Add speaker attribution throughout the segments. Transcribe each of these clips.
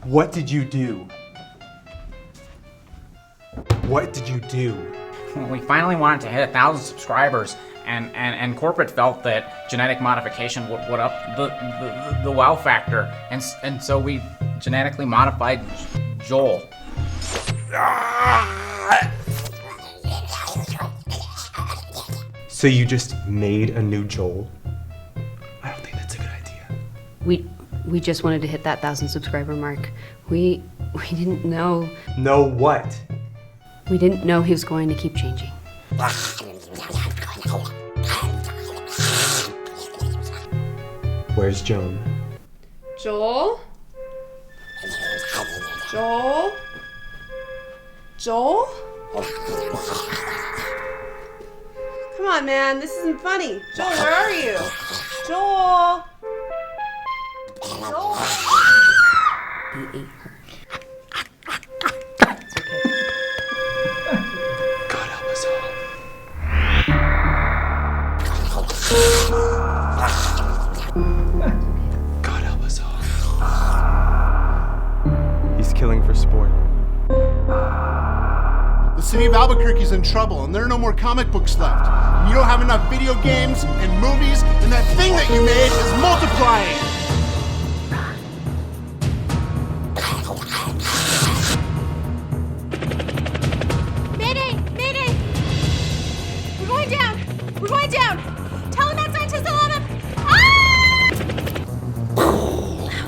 Speaker 1: What did you do? What did you do?
Speaker 2: We finally wanted to hit 1,000 subscribers, and corporate felt that genetic modification would up the wow factor, and so we genetically modified Joel.
Speaker 1: So you just made a new Joel? I don't think that's a good idea.
Speaker 3: We just wanted to hit that 1,000 subscriber mark. We didn't know.
Speaker 1: Know what?
Speaker 3: We didn't know he was going to keep changing.
Speaker 1: Where's Joan?
Speaker 4: Joel? Joel? Joel? Come on, man, this isn't funny. Joel, where are you? Joel? Joel?
Speaker 3: He ate her.
Speaker 1: God help us all. God help us all. He's killing for sport.
Speaker 5: The city of Albuquerque's in trouble, and there are no more comic books left. And you don't have enough video games and movies, and that thing that you made is multiplying.
Speaker 6: Mayday! Mayday! We're going down! We're going down! Tell him that scientist alarm! Ah!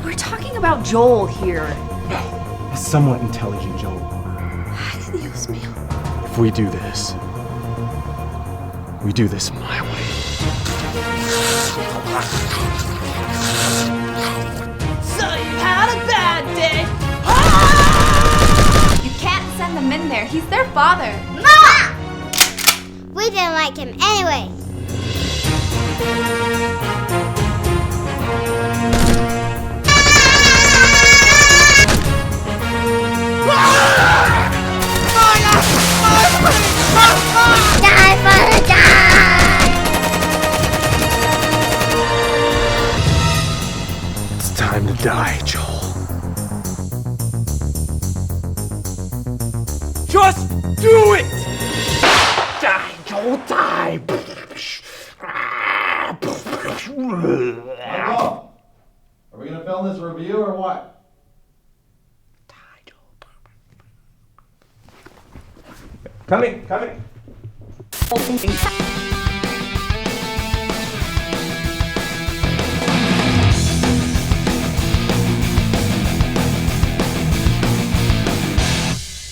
Speaker 3: We're talking about Joel here.
Speaker 1: A somewhat intelligent Joel.
Speaker 3: Dios mío.
Speaker 1: If we do this my way.
Speaker 6: So you had a bad day! Ah! You can't send them in there. He's their father.
Speaker 7: Mama! We didn't like him anyway. Die, father, die!
Speaker 1: It's time to die, Joel. Just do it! Die, Joel, die!
Speaker 8: Oh, are we gonna film this review or what?
Speaker 1: Coming.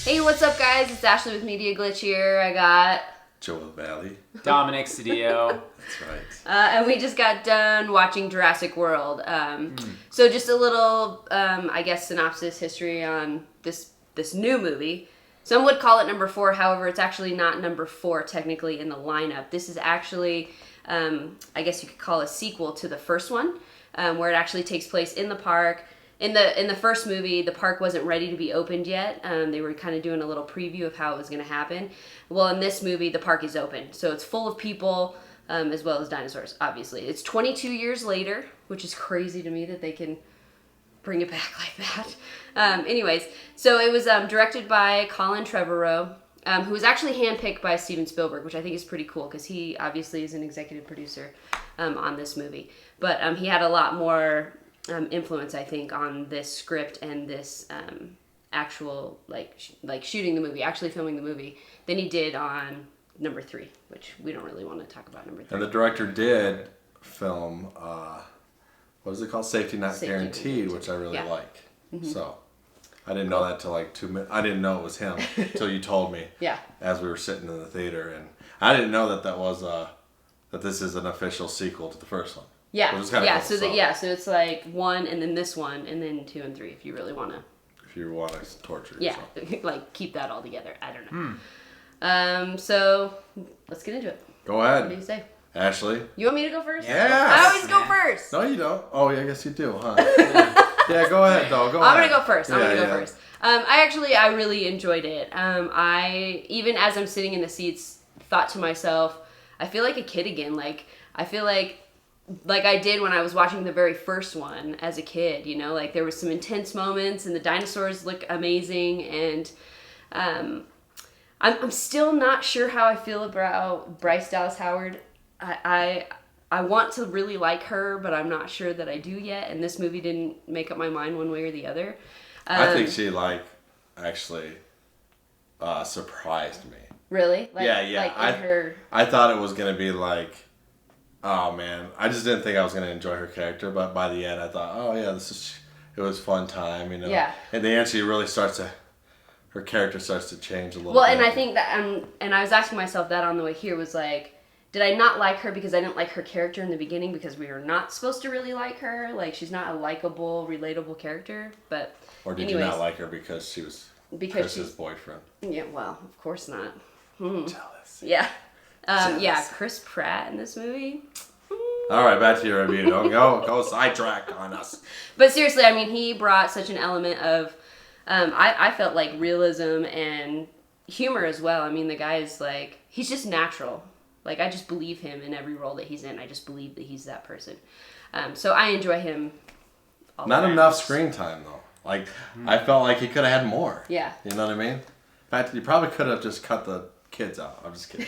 Speaker 3: Hey, what's up, guys? It's Ashley with Media Glitch here. I got...
Speaker 8: Joel Valley.
Speaker 2: Dominic Cedillo.
Speaker 8: That's right.
Speaker 3: and we just got done watching Jurassic World. So just a little, I guess, synopsis history on this new movie. Some would call it number 4. However, it's actually not number 4 technically in the lineup. This is actually, I guess you could call a sequel to the first one, where it actually takes place in the park. In the first movie, the park wasn't ready to be opened yet. They were kind of doing a little preview of how it was going to happen. Well, in this movie, the park is open. So it's full of people, as well as dinosaurs, obviously. It's 22 years later, which is crazy to me that they can bring it back like that. Anyways, so it was directed by Colin Trevorrow, who was actually handpicked by Steven Spielberg, which I think is pretty cool because he obviously is an executive producer on this movie. But he had a lot more influence, I think, on this script and this actual like shooting the movie, actually filming the movie, than he did on number 3, which we don't really want to talk about number 3.
Speaker 8: And the director did film, what is it called? Safety Not Guaranteed, which I really like. Mm-hmm. So I didn't know that till like 2 minutes. I didn't know it was him until you told me.
Speaker 3: Yeah.
Speaker 8: As we were sitting in the theater, and I didn't know that was that this is an official sequel to the first one.
Speaker 3: Yeah.
Speaker 8: Cool,
Speaker 3: so it's like 1 and then this one and then 2 and 3 if you really want to.
Speaker 8: If you want to torture
Speaker 3: yourself. Yeah, like keep that all together. I don't know. So let's get into it.
Speaker 8: Go ahead.
Speaker 3: What do you say?
Speaker 8: Ashley?
Speaker 3: You want me to go first?
Speaker 8: Yes.
Speaker 3: I always go first.
Speaker 8: No, you don't. Oh, yeah, I guess you do, huh? Yeah, go ahead, though. Go ahead.
Speaker 3: I'm going to go first. I really enjoyed it. I, even as I'm sitting in the seats, thought to myself, I feel like a kid again. Like, I feel like like I did when I was watching the very first one as a kid. You know, like there was some intense moments, and the dinosaurs look amazing, and I'm still not sure how I feel about Bryce Dallas Howard. I want to really like her, but I'm not sure that I do yet. And this movie didn't make up my mind one way or the other.
Speaker 8: I think she actually surprised me.
Speaker 3: Really?
Speaker 8: Yeah. I thought it was gonna be like, oh man, I just didn't think I was gonna enjoy her character. But by the end, I thought, oh yeah, it was fun time, you know.
Speaker 3: Yeah.
Speaker 8: And the end, she really her character starts to change a little.
Speaker 3: Well,
Speaker 8: bit.
Speaker 3: and I think that, and I was asking myself that on the way here, was like, did I not like her because I didn't like her character in the beginning because we were not supposed to really like her? Like, she's not a likable, relatable character. But
Speaker 8: or did you not like her because she was Chris's boyfriend?
Speaker 3: Yeah, well, of course not.
Speaker 8: Jealous.
Speaker 3: Yeah.
Speaker 8: Jealous.
Speaker 3: Yeah, Chris Pratt in this movie.
Speaker 8: All right, back to your review. Don't go sidetrack on us.
Speaker 3: But seriously, I mean, he brought such an element of, I felt like realism and humor as well. I mean, the guy is like, he's just natural. Like, I just believe him in every role that he's in. I just believe that he's that person. So I enjoy him.
Speaker 8: Not enough screen time, though. Like, I felt like he could have had more.
Speaker 3: Yeah.
Speaker 8: You know what I mean? In fact, you probably could have just cut the kids out. I'm just kidding.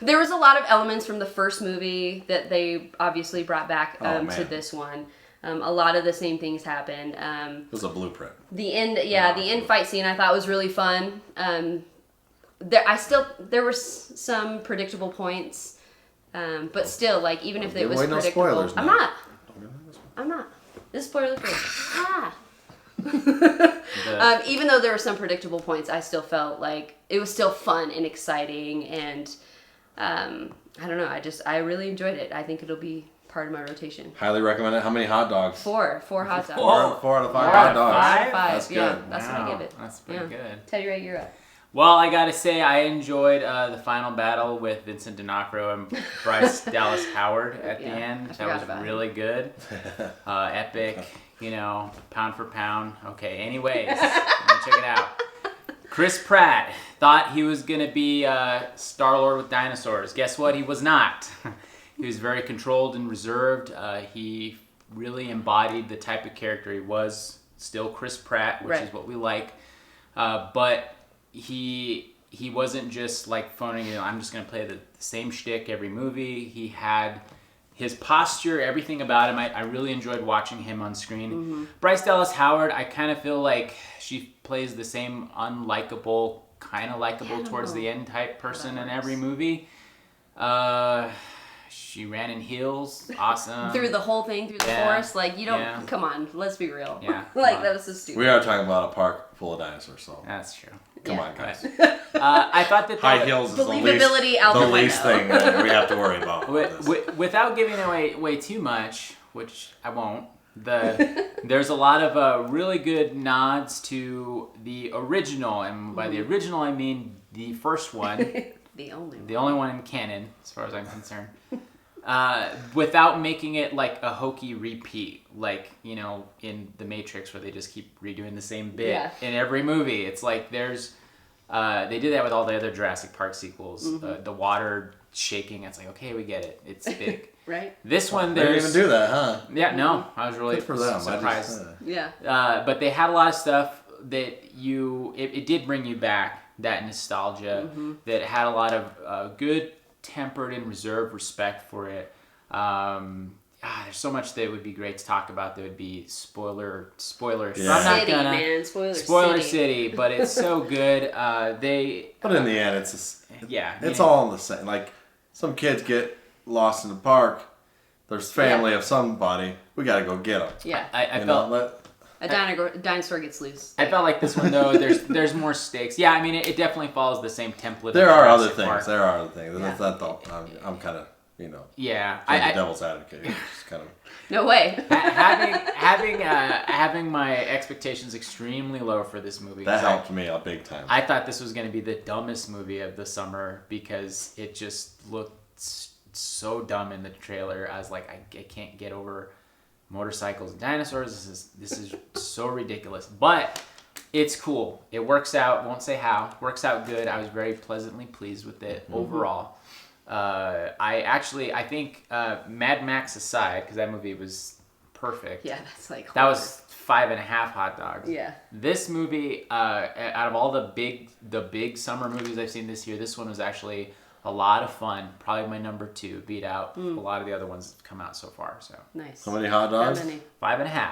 Speaker 3: There was a lot of elements from the first movie that they obviously brought back to this one. A lot of the same things happened.
Speaker 8: It was a blueprint.
Speaker 3: The end fight scene I thought was really fun. There were some predictable points, but still, like, even if it was predictable,
Speaker 8: spoilers,
Speaker 3: I'm not. This is spoiler free. Even though there were some predictable points, I still felt like it was still fun and exciting, and I don't know. I really enjoyed it. I think it'll be part of my rotation.
Speaker 8: Highly recommend it. How many hot dogs?
Speaker 3: 4 hot dogs.
Speaker 8: 4 out of 5 hot dogs.
Speaker 3: 5?
Speaker 8: That's
Speaker 3: yeah,
Speaker 8: good.
Speaker 3: that's what I give it.
Speaker 2: That's pretty good.
Speaker 3: Teddy Ray, you're up.
Speaker 2: Well, I gotta say, I enjoyed the final battle with Vincent D'Onofrio and Bryce Dallas Howard at the end. That was really good. Epic, you know, pound for pound. Okay, anyways, let me check it out. Chris Pratt thought he was gonna be Star-Lord with dinosaurs. Guess what? He was not. He was very controlled and reserved. He really embodied the type of character he was. Still Chris Pratt, which is what we like. But he wasn't just like phoning it. I'm just gonna play the same shtick every movie. He had his posture, everything about him. I really enjoyed watching him on screen. Mm-hmm. Bryce Dallas Howard, I kind of feel like she plays the same unlikable, kind of likable towards the end type person in every movie. She ran in heels, awesome.
Speaker 3: Through the whole thing, through the forest. Like, you don't, come on, let's be real.
Speaker 2: Yeah.
Speaker 3: Like, that was so stupid.
Speaker 8: We are talking about a park full of dinosaurs, so.
Speaker 2: That's true.
Speaker 8: Come on, guys.
Speaker 2: I thought that
Speaker 8: high heels is
Speaker 3: believability out
Speaker 8: the least thing that we have to worry about.
Speaker 2: Without giving away too much, which I won't, there's a lot of really good nods to the original, and by the original I mean the first one.
Speaker 3: The
Speaker 2: only one in canon, as far as I'm concerned. Without making it like a hokey repeat, like, you know, in The Matrix, where they just keep redoing the same bit in every movie. It's like there's, they did that with all the other Jurassic Park sequels.
Speaker 3: Mm-hmm.
Speaker 2: The water shaking, it's like, okay, we get it. It's big.
Speaker 3: Right.
Speaker 2: This one,
Speaker 8: they didn't even do that, huh?
Speaker 2: Yeah, no, I was really surprised. But they had a lot of stuff that it did bring you back, that nostalgia, that had a lot of good, tempered and reserved respect for it. There's so much that would be great to talk about that would be spoiler.
Speaker 3: Yeah. I'm not gonna
Speaker 2: spoiler city, but it's so good. But
Speaker 8: in the end, it's all the same. Like, some kids get lost in the park. There's family of somebody. We gotta go get them.
Speaker 3: Yeah,
Speaker 2: I felt.
Speaker 3: A dinosaur gets loose.
Speaker 2: I felt like this one, though, there's more stakes. Yeah, I mean, it definitely follows the same template.
Speaker 8: There are other things. That's not the, I'm kind of, you know.
Speaker 2: Yeah.
Speaker 8: The devil's advocate. Just kind of.
Speaker 3: No way.
Speaker 2: having my expectations extremely low for this movie.
Speaker 8: That helped me a big time.
Speaker 2: I thought this was going to be the dumbest movie of the summer because it just looked so dumb in the trailer. I was like, I can't get over motorcycles and dinosaurs. This is so ridiculous, but it's cool. It works out. Won't say how. Works out good. I was very pleasantly pleased with it overall. I think Mad Max aside, because that movie was perfect.
Speaker 3: Yeah, that's like
Speaker 2: that was 5.5 hot dogs.
Speaker 3: Yeah.
Speaker 2: This movie, out of all the big summer movies I've seen this year, this one was actually a lot of fun. Probably my number 2. Beat out a lot of the other ones that have come out so far. So
Speaker 3: nice.
Speaker 8: How many hot dogs?
Speaker 3: How many?
Speaker 2: 5.5.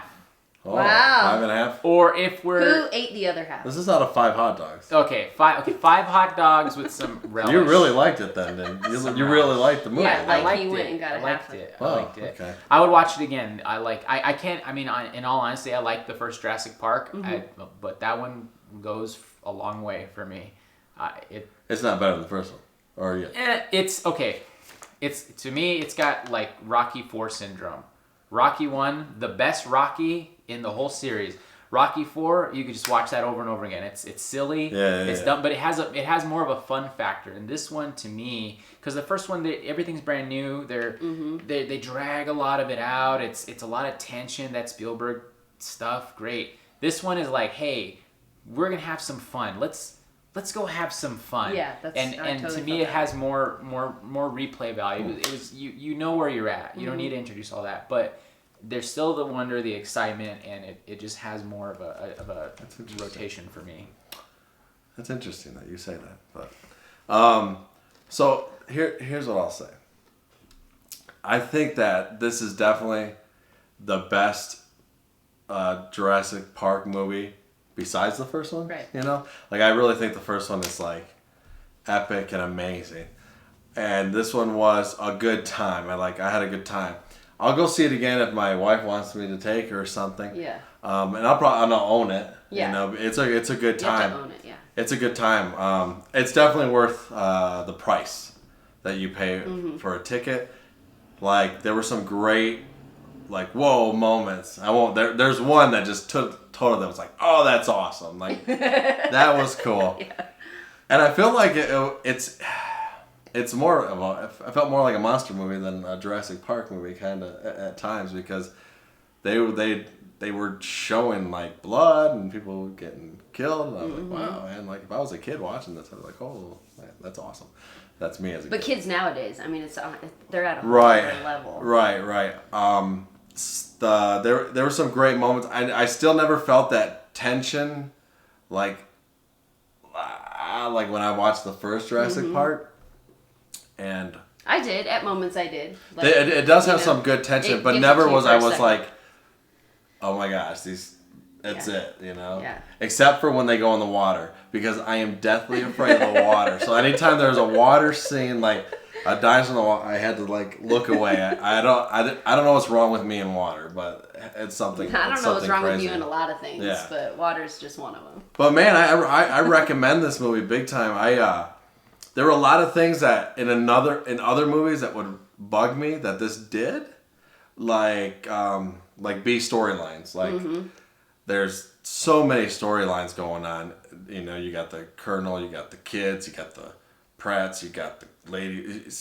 Speaker 8: Oh,
Speaker 3: Wow.
Speaker 8: 5.5.
Speaker 2: Or if we're
Speaker 3: Who ate the other half?
Speaker 8: This is out of 5 hot dogs.
Speaker 2: okay, 5 hot dogs with some relish.
Speaker 8: You really liked it then, didn't you? You really liked the movie.
Speaker 3: Yeah,
Speaker 2: I
Speaker 3: like
Speaker 2: liked
Speaker 3: he
Speaker 2: it.
Speaker 3: went and got
Speaker 2: I
Speaker 3: a
Speaker 2: liked
Speaker 3: half of
Speaker 2: it.
Speaker 8: Oh,
Speaker 2: I liked it.
Speaker 8: okay.
Speaker 2: I would watch it again. I can't. I mean, in all honesty, I like the first Jurassic Park, but that one goes a long way for me.
Speaker 8: It's not better than the first one, or yeah.
Speaker 2: It's okay. To me, it's got like Rocky 4 syndrome. Rocky 1, the best Rocky in the whole series. Rocky 4, you could just watch that over and over again. It's silly. It's dumb, but it has more of a fun factor. And this one, to me, because the first one, everything's brand new. They drag a lot of it out. It's a lot of tension. That Spielberg stuff, great. This one is like, hey, we're gonna have some fun. Let's go have some fun.
Speaker 3: Yeah, that's
Speaker 2: and
Speaker 3: totally
Speaker 2: to me it has more replay value. It was you know where you're at. You don't need to introduce all that, but there's still the wonder, the excitement, and it just has more of a rotation for me.
Speaker 8: That's interesting that you say that. But so here's what I'll say. I think that this is definitely the best Jurassic Park movie besides the first one.
Speaker 3: Right.
Speaker 8: You know? Like, I really think the first one is like epic and amazing. And this one was a good time. I had a good time. I'll go see it again if my wife wants me to take her or something.
Speaker 3: Yeah.
Speaker 8: And I'll own it.
Speaker 3: Yeah.
Speaker 8: You know, it's a good
Speaker 3: You have
Speaker 8: time.
Speaker 3: to own it, yeah.
Speaker 8: It's a good time. It's definitely worth the price that you pay for a ticket. Like, there were some great, like, whoa moments. There's one that just totally that was like, oh, that's awesome. Like, that was cool. Yeah. And I feel like it's more of I felt more like a monster movie than a Jurassic Park movie kind of at times, because they were showing like blood and people getting killed, and I was like, wow, man. Like, if I was a kid watching this, I was like, oh, man, that's awesome. That's me as a kid.
Speaker 3: But kids nowadays, I mean, they're at a whole
Speaker 8: right
Speaker 3: other level.
Speaker 8: Right. There were some great moments. I still never felt that tension, like when I watched the first Jurassic Park. And
Speaker 3: I did at moments. I did. Like,
Speaker 8: it does have some good tension, but never was I was like, oh my gosh, that's it, you know?
Speaker 3: Yeah.
Speaker 8: Except for when they go in the water, because I am deathly afraid of the water. So anytime there's a water scene, like a dinosaur in the water, I had to like look away. I don't know what's wrong with me in water, but it's something.
Speaker 3: I don't know what's wrong
Speaker 8: crazy.
Speaker 3: with you in a lot of things,
Speaker 8: Yeah.
Speaker 3: but water's just one of them.
Speaker 8: But man, I recommend this movie big time. There were a lot of things that in other movies that would bug me that this did, like B storylines. Like, there's so many storylines going on. You know, you got the Colonel, you got the kids, you got the Pratts, you got the lady. There's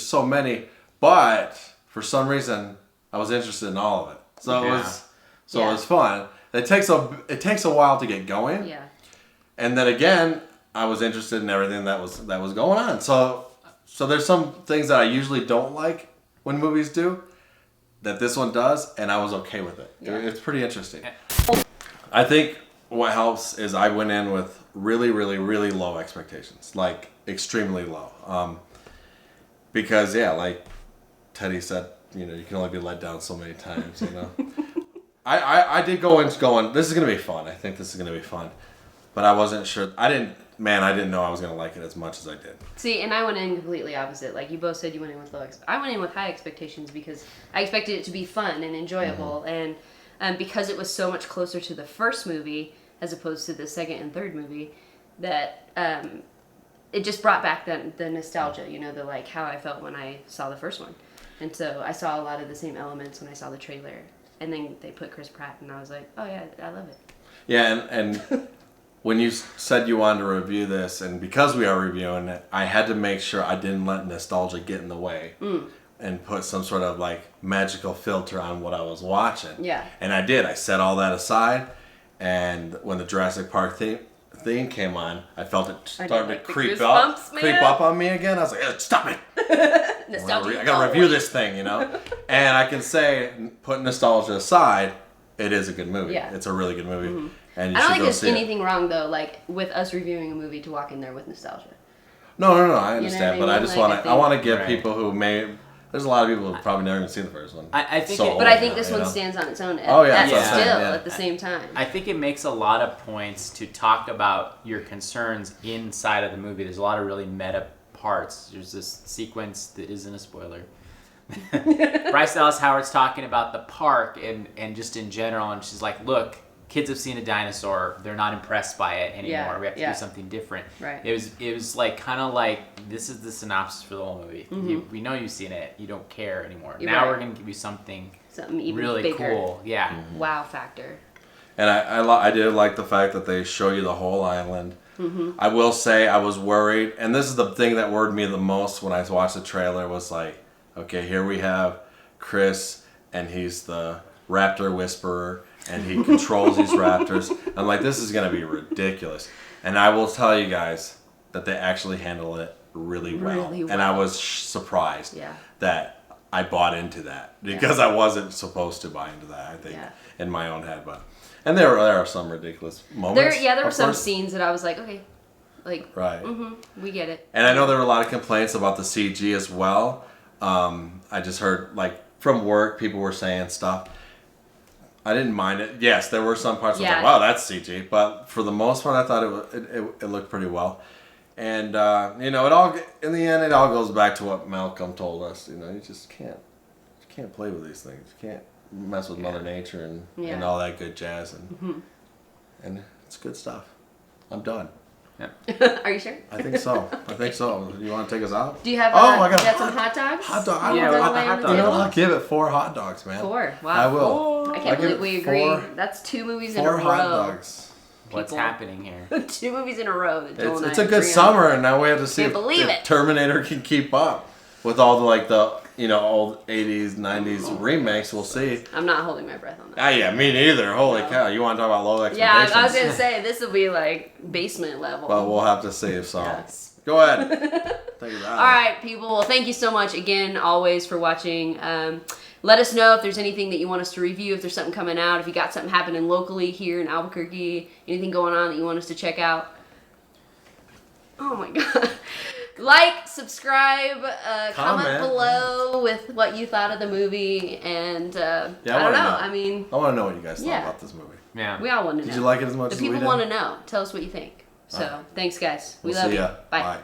Speaker 8: so many, but for some reason I was interested in all of it. So it was fun. It takes a while to get going.
Speaker 3: Yeah.
Speaker 8: And then again, I was interested in everything that was going on. So there's some things that I usually don't like when movies do that this one does, and I was okay with it. Yeah. It's pretty interesting. I think what helps is I went in with really, really, really low expectations, like extremely low. Because like Teddy said, you know, you can only be let down so many times, you know. I did go in going, this is gonna be fun. I think this is gonna be fun, but I wasn't sure. I didn't know I was gonna like it as much as I did.
Speaker 3: See, and I went in completely opposite. Like, you both said you went in with low. I went in with high expectations because I expected it to be fun and enjoyable, and because it was so much closer to the first movie as opposed to the second and third movie, that it just brought back the nostalgia. You know, the like how I felt when I saw the first one, and so I saw a lot of the same elements when I saw the trailer, and then they put Chris Pratt, and I was like, oh yeah, I love it.
Speaker 8: Yeah, and when you said you wanted to review this, and because we are reviewing it, I had to make sure I didn't let nostalgia get in the way and put some sort of like magical filter on what I was watching.
Speaker 3: Yeah.
Speaker 8: And I did. I set all that aside, and when the Jurassic Park theme theme came on, I felt it starting to
Speaker 3: like the
Speaker 8: creep up,
Speaker 3: goosebumps, man.
Speaker 8: up on me again. I was like, stop it! I gotta review this thing, you know. And I can say, put nostalgia aside, it is a good movie.
Speaker 3: Yeah.
Speaker 8: It's a really good movie, and you
Speaker 3: I don't
Speaker 8: should
Speaker 3: think
Speaker 8: go
Speaker 3: there's
Speaker 8: see it.
Speaker 3: anything wrong though, like with us reviewing a movie to walk in there with nostalgia.
Speaker 8: No, I understand,
Speaker 3: what
Speaker 8: but
Speaker 3: I
Speaker 8: I
Speaker 3: mean?
Speaker 8: just
Speaker 3: Like,
Speaker 8: want to
Speaker 2: Right.
Speaker 8: give people who may. There's a lot of people who've probably never even seen the first one.
Speaker 2: I think
Speaker 8: So
Speaker 3: But I
Speaker 8: old
Speaker 3: think
Speaker 8: now,
Speaker 3: this
Speaker 8: you
Speaker 3: one
Speaker 8: know?
Speaker 3: stands on its own.
Speaker 8: Oh, yeah,
Speaker 2: that's what I'm
Speaker 3: still
Speaker 8: saying, yeah.
Speaker 3: at the same time.
Speaker 2: I think it makes a lot of points to talk about your concerns inside of the movie. There's a lot of really meta parts. There's this sequence that isn't a spoiler. Bryce Dallas Howard's talking about the park and just in general, and she's like, look, kids have seen a dinosaur. They're not impressed by it anymore.
Speaker 3: Yeah,
Speaker 2: We have to
Speaker 3: yeah.
Speaker 2: do something different.
Speaker 3: Right.
Speaker 2: It was like kind of like this is the synopsis for the whole movie. We know you've seen it. You don't care anymore.
Speaker 3: You're
Speaker 2: now
Speaker 3: right.
Speaker 2: we're gonna give you something
Speaker 3: Even
Speaker 2: really
Speaker 3: bigger.
Speaker 2: cool. Yeah.
Speaker 3: Wow factor.
Speaker 8: And I did like the fact that they show you the whole island. I will say I was worried, and this is the thing that worried me the most when I watched the trailer was like, okay, here we have Chris, and he's the raptor whisperer, and he controls these raptors. I'm like, this is going to be ridiculous. And I will tell you guys that they actually handle it really well.
Speaker 3: Really
Speaker 8: And I
Speaker 3: well.
Speaker 8: was surprised
Speaker 3: Yeah.
Speaker 8: that I bought into that because I wasn't supposed to buy into that, I think,
Speaker 3: Yeah.
Speaker 8: in my own head. But and there are some ridiculous moments.
Speaker 3: There were
Speaker 8: of
Speaker 3: some
Speaker 8: course.
Speaker 3: scenes that I was like, okay, like,
Speaker 8: Right.
Speaker 3: we get it.
Speaker 8: And I know there were a lot of complaints about the CG as well. I just heard, like, from work, people were saying stuff. I didn't mind it. Yes, there were some parts where I was
Speaker 3: Yeah.
Speaker 8: like, wow, that's CG. But for the most part, I thought it looked pretty well. And, you know, in the end, it all goes back to what Malcolm told us. You know, you just can't play with these things. You can't mess with Mother Nature and
Speaker 3: Yeah.
Speaker 8: all that good jazz. And it's good stuff. I'm done.
Speaker 3: Are you sure?
Speaker 8: I think so. You want to take us out?
Speaker 3: Do you have,
Speaker 8: I got
Speaker 3: you got some hot dogs?
Speaker 8: hot dog.
Speaker 2: Yeah,
Speaker 3: Wanna
Speaker 2: we got the
Speaker 3: lay on
Speaker 2: hot
Speaker 3: the
Speaker 2: dogs.
Speaker 3: table?
Speaker 8: I'll give it 4 hot dogs, man.
Speaker 3: 4. Wow.
Speaker 8: I will.
Speaker 3: I
Speaker 8: I'll
Speaker 3: can't
Speaker 8: give
Speaker 3: believe
Speaker 8: it
Speaker 3: we agree.
Speaker 8: 4
Speaker 3: That's 2 movies in a
Speaker 8: 4
Speaker 3: row.
Speaker 8: hot dogs.
Speaker 2: What's
Speaker 3: People.
Speaker 2: happening here?
Speaker 3: 2 movies in a row that Joel and
Speaker 8: It's
Speaker 3: I
Speaker 8: a good
Speaker 3: agree on.
Speaker 8: summer, and now we have to see
Speaker 3: Can't believe
Speaker 8: if
Speaker 3: it.
Speaker 8: Terminator can keep up with all the old 80s, 90s remakes. We'll see.
Speaker 3: I'm not holding my breath on that.
Speaker 8: Yeah, me neither. Holy cow! You want to talk about low
Speaker 3: Yeah,
Speaker 8: expectations?
Speaker 3: I was gonna say this will be like basement level.
Speaker 8: But we'll have to see. So
Speaker 3: Yes.
Speaker 8: go ahead. Take it out.
Speaker 3: All right, people. Well, thank you so much again, always, for watching. Let us know if there's anything that you want us to review, if there's something coming out, if you got something happening locally here in Albuquerque, anything going on that you want us to check out. Oh my God. Like, subscribe, comment
Speaker 8: Comment.
Speaker 3: below with what you thought of the movie, and I
Speaker 8: I
Speaker 3: don't
Speaker 8: wanna
Speaker 3: know.
Speaker 8: know.
Speaker 3: I mean,
Speaker 8: I want to know what you guys thought
Speaker 3: Yeah.
Speaker 8: about this movie.
Speaker 2: Yeah.
Speaker 3: we all want to know.
Speaker 8: Did you like it as much
Speaker 3: The
Speaker 8: as we
Speaker 3: people
Speaker 8: did?
Speaker 3: want to know. Tell us what you think. So,
Speaker 8: All right.
Speaker 3: thanks, guys. We
Speaker 8: We'll
Speaker 3: love
Speaker 8: see
Speaker 3: you.
Speaker 8: ya.
Speaker 3: Bye.
Speaker 8: Bye.